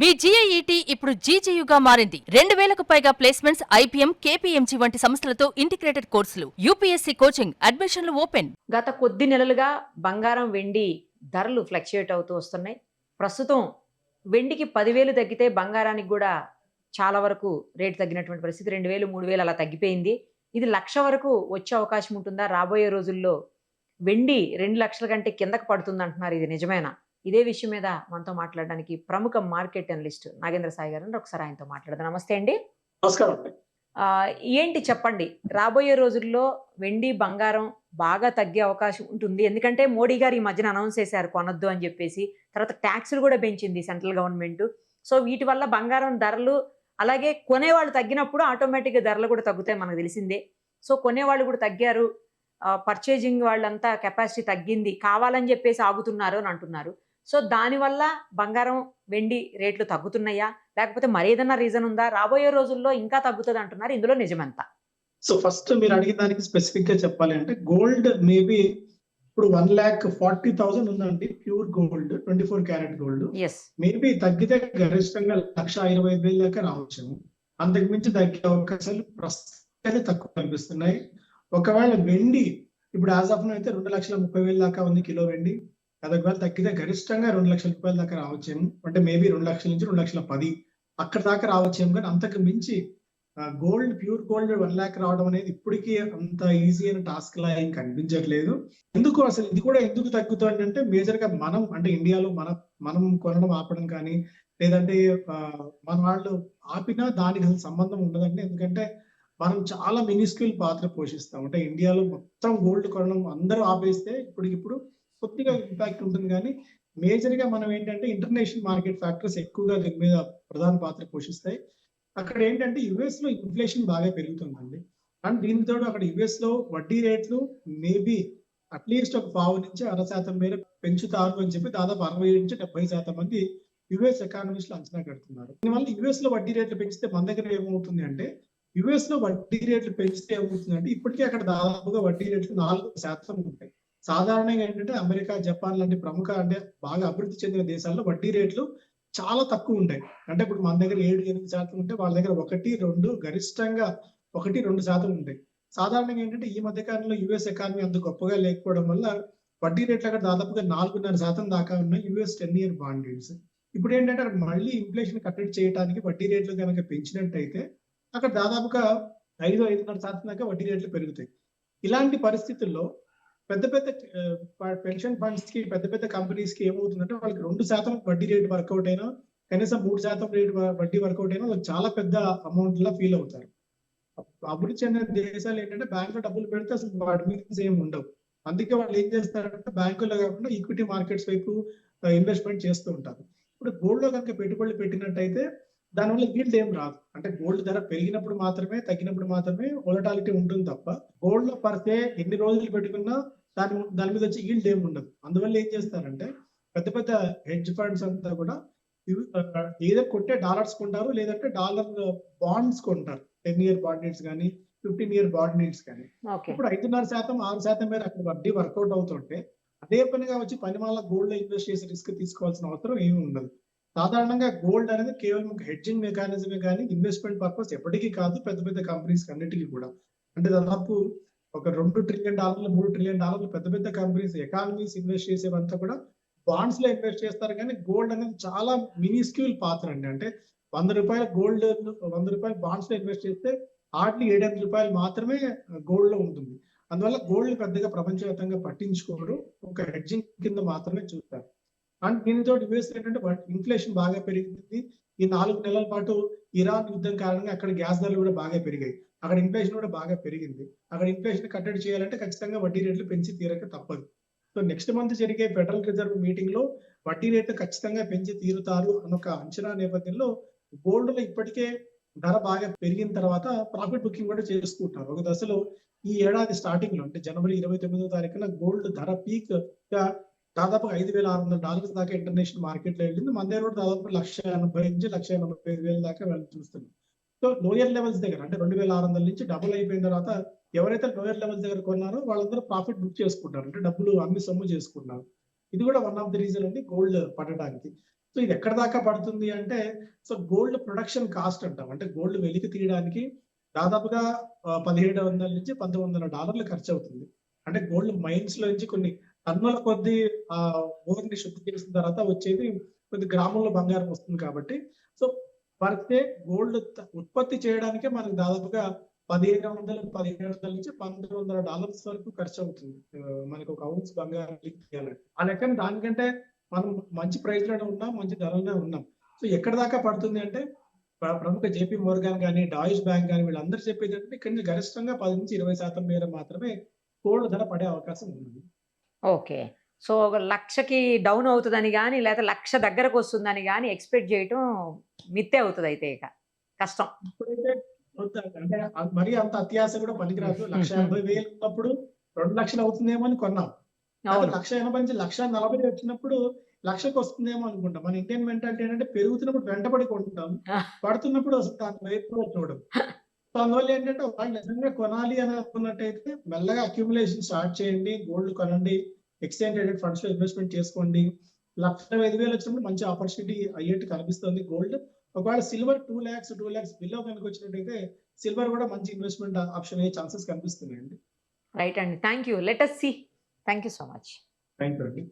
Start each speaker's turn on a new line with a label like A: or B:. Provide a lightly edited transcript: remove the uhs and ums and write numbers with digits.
A: మీ GIET ఇప్పుడు GGUగా మారింది. 2000కు పైగా ప్లేస్మెంట్స్, IPM, KPMG వంటి సంస్థలతో ఇంటిగ్రేటెడ్ కోర్సులు, UPSC కోచింగ్, అడ్మిషన్లు ఓపెన్.
B: గత కొద్ది నెలలుగా బంగారం, వెండి ధరలు ఫ్లక్చుయేట్ అవుతూ వస్తున్నాయి. ప్రస్తుతం వెండికి 10,000 తగ్గితే బంగారానికి కూడా చాలా వరకు రేటు తగ్గినటువంటి పరిస్థితి. 2,000, 3,000 అలా తగ్గిపోయింది. ఇది 1,00,000 వరకు వచ్చే అవకాశం ఉంటుందా? రాబోయే రోజుల్లో వెండి 2,00,000 కంటే కిందకు పడుతుందంటున్నారు. ఇది నిజమేనా? ఇదే విషయం మీద మనతో మాట్లాడడానికి ప్రముఖ మార్కెట్ అనలిస్ట్ నాగేంద్ర సాయి గారు ఉన్నారు. ఒకసారి ఆయనతో మాట్లాడదాం. నమస్తే అండి.
C: నమస్కారం అండి.
B: ఏంటి చెప్పండి, రాబోయే రోజుల్లో వెండి, బంగారం బాగా తగ్గే అవకాశం ఉంటుంది. ఎందుకంటే మోడీ గారు ఈ మధ్యన అనౌన్స్ చేశారు కొనొద్దు అని చెప్పేసి. తర్వాత ట్యాక్సులు కూడా పెంచింది సెంట్రల్ గవర్నమెంట్. సో వీటి వల్ల బంగారం ధరలు, అలాగే కొనేవాళ్ళు తగ్గినప్పుడు ఆటోమేటిక్గా ధరలు కూడా తగ్గుతాయి, మనకు తెలిసిందే. సో కొనేవాళ్ళు కూడా తగ్గారు, పర్చేజింగ్ వాళ్ళంతా కెపాసిటీ తగ్గింది, కావాలని చెప్పేసి ఆగుతున్నారు అని అంటున్నారు. సో దానివల్ల బంగారం, వెండి రేట్లు తగ్గుతున్నాయా, లేకపోతే మరేదన్నా రీజన్ ఉందా? రాబోయే రోజుల్లో ఇంకా తగ్గుతుంది అంటున్నారు. ఇందులో నిజమెంత?
C: సో ఫస్ట్ మీరు అడిగిన దానికి స్పెసిఫిక్ గా చెప్పాలి అంటే, గోల్డ్ మేబీ ఇప్పుడు 1,40,000 ఉందండి pure gold, 24 carat gold. Maybe తగ్గితే గరిష్టంగా 1,25,000 దాకా రావచ్చు. అంతకు మించి తగ్గే అవకాశాలు ప్రస్తుతం తక్కువ కనిపిస్తున్నాయి. ఒకవేళ వెండి ఇప్పుడు యాజ్ ఆఫ్ అయితే 2,30,000 దాకా ఉంది కిలో వెండి. ఒకవేళ తగ్గితే గరిష్టంగా 2,00,000 రూపాయల దాకా రావచ్చేమో. అంటే మేబీ 2,00,000 నుంచి 2,10,000 అక్కడ దాకా రావచ్చేమో. కానీ అంతకు మించి గోల్డ్, ప్యూర్ గోల్డ్ 1,00,000 రావడం అనేది ఇప్పటికీ అంత ఈజీ అయిన టాస్క్ లా ఏం కనిపించట్లేదు. ఎందుకు అసలు ఇది కూడా ఎందుకు తగ్గుతుంది అంటే, మేజర్ గా మనం అంటే ఇండియాలో మనం కొనడం ఆపడం కానీ, లేదంటే మన వాళ్ళు ఆపినా దానికి అసలు సంబంధం ఉండదండి. ఎందుకంటే మనం చాలా మినిస్క్యూల్ పాత్ర పోషిస్తాం. అంటే ఇండియాలో మొత్తం గోల్డ్ కొనడం అందరూ ఆపేస్తే ఇప్పటికిప్పుడు కొద్దిగా ఇంపాక్ట్ ఉంటుంది. కానీ మేజర్ గా మనం ఏంటంటే ఇంటర్నేషనల్ మార్కెట్ ఫ్యాక్టర్స్ ఎక్కువగా దీని మీద ప్రధాన పాత్ర పోషిస్తాయి. అక్కడ ఏంటంటే యుఎస్ లో ఇన్ఫ్లేషన్ బాగా పెరుగుతుందండి. అండ్ దీనితో అక్కడ యుఎస్ లో వడ్డీ రేట్లు మేబీ అట్లీస్ట్ ఒక 1/2 నుంచి 1/2% మేర పెంచుతారు అని చెప్పి దాదాపు 60 నుంచి 70% మంది యుఎస్ ఎకానమిస్టులు అంచనా కడుతున్నారు. దీనివల్ల యుఎస్ లో వడ్డీ రేట్లు పెంచితే మన దగ్గర ఏమవుతుంది అంటే, యుఎస్ లో వడ్డీ రేట్లు పెంచితే ఏమవుతుందంటే, ఇప్పటికే అక్కడ దాదాపుగా వడ్డీ రేట్లు 4% ఉంటాయి. సాధారణంగా ఏంటంటే అమెరికా, జపాన్ లాంటి ప్రముఖ అంటే బాగా అభివృద్ధి చెందిన దేశాల్లో వడ్డీ రేట్లు చాలా తక్కువ ఉంటాయి. అంటే ఇప్పుడు మన దగ్గర 7-8% ఉంటే వాళ్ళ దగ్గర 1-2, గరిష్టంగా 1-2% ఉంటాయి. సాధారణంగా ఏంటంటే ఈ మధ్య కాలంలో యుఎస్ ఎకానమీ అంత గొప్పగా లేకపోవడం వల్ల వడ్డీ రేట్లు అక్కడ దాదాపుగా 4.5% దాకా ఉన్నాయి యుఎస్ 10-year బాండ్ రేట్స్. ఇప్పుడు ఏంటంటే అక్కడ మళ్ళీ ఇన్ఫ్లేషన్ కట్టడి చేయడానికి వడ్డీ రేట్లు కనుక పెంచినట్టయితే అక్కడ దాదాపుగా 5-5.5% దాకా వడ్డీ రేట్లు పెరుగుతాయి. ఇలాంటి పరిస్థితుల్లో పెద్ద పెద్ద పెన్షన్ ఫండ్స్ కి, పెద్ద పెద్ద కంపెనీస్ కి ఏమవుతుందంటే, వాళ్ళకి 2% వడ్డీ రేట్ వర్కౌట్ అయినా, కనీసం 3% రేట్ వడ్డీ వర్కౌట్ అయినా వాళ్ళకి చాలా పెద్ద అమౌంట్ లా ఫీల్ అవుతారు. అభివృద్ధి చెందిన దేశాలు ఏంటంటే బ్యాంకులో డబ్బులు పెడితే అసలు వాటి మీద ఏమి ఉండవు. అందుకే వాళ్ళు ఏం చేస్తారంటే బ్యాంకుల్లో కాకుండా ఈక్విటీ మార్కెట్స్ వైపు ఇన్వెస్ట్మెంట్ చేస్తూ ఉంటారు. ఇప్పుడు గోల్డ్ లో కనుక పెట్టుబడులు పెట్టినట్టయితే దానివల్ల ఈల్డ్ ఏం రాదు. అంటే గోల్డ్ ధర పెరిగినప్పుడు మాత్రమే, తగ్గినప్పుడు మాత్రమే వోలటాలిటీ ఉంటుంది తప్ప, గోల్డ్ లో పడితే ఎన్ని రోజులు పెట్టుకున్నా దాని మీద వచ్చి ఈల్డ్ ఏమి ఉండదు. అందువల్ల ఏం చేస్తారంటే పెద్ద పెద్ద హెడ్జ్ ఫండ్స్ అంతా కూడా ఏదో కొట్టే డాలర్స్ కొంటారు, లేదంటే డాలర్ బాండ్స్ కొంటారు. 10-year బాండ్ రేట్స్ కానీ, 15-year బాండ్ రేట్స్ కానీ. ఇప్పుడు 5.5%, 6% మీద అక్కడ వడ్డీ వర్కౌట్ అవుతుంటే అదే పనిగా వచ్చి పనిమాల గోల్డ్ లో ఇన్వెస్ట్ చేసి రిస్క్ తీసుకోవాల్సిన అవసరం ఏమి ఉండదు. సాధారణంగా గోల్డ్ అనేది కేవలం ఒక హెడ్జింగ్ మెకానిజమే కానీ ఇన్వెస్ట్మెంట్ పర్పస్ ఎప్పటికీ కాదు పెద్ద పెద్ద కంపెనీస్ అన్నిటికీ కూడా. అంటే దాదాపు ఒక $2 ట్రిలియన్, $3 ట్రిలియన్ పెద్ద పెద్ద కంపెనీస్, ఎకానమీస్ ఇన్వెస్ట్ చేసేవంతా కూడా బాండ్స్ లో ఇన్వెస్ట్ చేస్తారు. కానీ గోల్డ్ అనేది చాలా మినిస్క్యూల్ పాత్ర అండి. అంటే ₹100 గోల్డ్, ₹100 బాండ్స్ లో ఇన్వెస్ట్ చేస్తే హార్డ్లీ ₹7-8 మాత్రమే గోల్డ్ లో ఉంటుంది. అందువల్ల గోల్డ్ పెద్దగా ప్రపంచవ్యాప్తంగా పట్టించుకోరు, ఒక హెడ్జింగ్ కింద మాత్రమే చూస్తారు. అండ్ దీనితో యుఎస్ ఏంటంటే ఇన్ఫ్లేషన్ బాగా పెరిగింది. ఈ 4 నెలల పాటు ఇరాన్ యుద్ధం కారణంగా అక్కడ గ్యాస్ ధరలు కూడా బాగా పెరిగాయి. అక్కడ ఇన్ఫ్లేషన్ కూడా బాగా పెరిగింది. అక్కడ ఇన్ఫ్లేషన్ కట్టడి చేయాలంటే ఖచ్చితంగా వడ్డీ రేట్లు పెంచి తీరక తప్పదు. సో నెక్స్ట్ మంత్ జరిగే ఫెడరల్ రిజర్వ్ మీటింగ్ లో వడ్డీ రేట్లు ఖచ్చితంగా పెంచి తీరుతారు అన్నొక అంచనా నేపథ్యంలో గోల్డ్ లో ఇప్పటికే ధర బాగా పెరిగిన తర్వాత ప్రాఫిట్ బుకింగ్ కూడా చేసుకుంటారు. ఒక దశలో ఈ ఏడాది స్టార్టింగ్ లో అంటే జనవరి 29వ తారీఖున గోల్డ్ ధర పీక్ గా దాదాపు $5,600 దాకా ఇంటర్నేషనల్ మార్కెట్ లో వెళ్ళింది. మన దగ్గర కూడా దాదాపు 1,80,000 నుంచి 1,85,000 దాకా వెళ్ళి చూస్తున్నాం. సో లోయర్ లెవెల్స్ దగ్గర అంటే 2,600 నుంచి డబుల్ అయిపోయిన తర్వాత ఎవరైతే లోయర్ లెవెల్స్ దగ్గర కొన్నారో వాళ్ళందరూ ప్రాఫిట్ బుక్ చేసుకుంటారు. అంటే డబ్బులు అమ్మి సొమ్ము చేసుకుంటున్నారు. ఇది కూడా వన్ ఆఫ్ ది రీజన్ అండి గోల్డ్ పడడానికి. సో ఇది ఎక్కడ దాకా పడుతుంది అంటే, సో గోల్డ్ ప్రొడక్షన్ కాస్ట్ అంటాం. అంటే గోల్డ్ వెలికి తీయడానికి దాదాపుగా $1,700 నుంచి $1,900 ఖర్చు అవుతుంది. అంటే గోల్డ్ మైన్స్ లో నుంచి కొన్ని టన్నుల కొద్ది ఓర్ ని శుద్ధి చేసిన తర్వాత వచ్చేది కొద్ది గ్రాముల బంగారం వస్తుంది కాబట్టి, సో పర్ డే గోల్డ్ ఉత్పత్తి చేయడానికే మనకు దాదాపుగా $1,700 నుంచి $1,900 వరకు ఖర్చు అవుతుంది. మనకు ఒక ఔన్స్ బంగారం తీయాలంటే ఆ లెక్కన దానికంటే మనం మంచి ప్రైస్ లోనే ఉన్నాం, మంచి ధరలోనే ఉన్నాం. సో ఎక్కడ దాకా పడుతుంది అంటే, ప్రముఖ జేపీ మోర్గాన్ కానీ, డాయిష్ బ్యాంక్ కానీ వీళ్ళందరూ చెప్పేది ఏంటంటే ఇక్కడ నుంచి గరిష్టంగా 10 నుంచి 20% మేర మాత్రమే గోల్డ్ ధర పడే అవకాశం ఉంది.
B: ఓకే. సో ఒక 1,00,000కి డౌన్ అవుతుందని కానీ, లేదా 1,00,000 దగ్గరకు వస్తుందని కానీ ఎక్స్పెక్ట్ చేయటం మిత్తే అవుతుంది అయితే ఇక కష్టం.
C: ఇప్పుడైతే అంటే మరి అంత అత్యాశ కూడా పనికిరాదు. 1,80,000 ఉన్నప్పుడు 2,00,000 అవుతుందేమో అని కొన్నాం. 1,80,000 నుంచి 1,40,000 వచ్చినప్పుడు 1,00,000కి వస్తుందేమో అనుకుంటాం. మన ఇండియన్ మెంటాలిటీ ఏంటంటే పెరుగుతున్నప్పుడు వెంటబడి కొంటాం, పడుతున్నప్పుడు దాని వైపు కూడా చూడం. సో అందువల్ల ఏంటంటే వాళ్ళు నిజంగా కొనాలి అని అనుకున్నట్టయితే మెల్లగా అక్యుములేషన్ స్టార్ట్ చేయండి, గోల్డ్ కొనండి, ఎక్స్చేంజ్ ట్రేడెడ్ ఫండ్స్ లో ఇన్వెస్ట్మెంట్ చేసుకోండి. 1,05,000 వచ్చినప్పుడు మంచి ఆపర్చునిటీ అయ్యేట్టు కనిపిస్తుంది గోల్డ్. ఒకవేళ సిల్వర్ 2,00,000 బిలో కనుక వచ్చినట్టయితే సిల్వర్ కూడా మంచి ఇన్వెస్ట్మెంట్ ఆప్షన్ అయ్యే ఛాన్సెస్ కనిపిస్తున్నాయండి.
B: రైట్ అండి. Thank you. Let us see. Thank you so much.
C: Thank you అండి.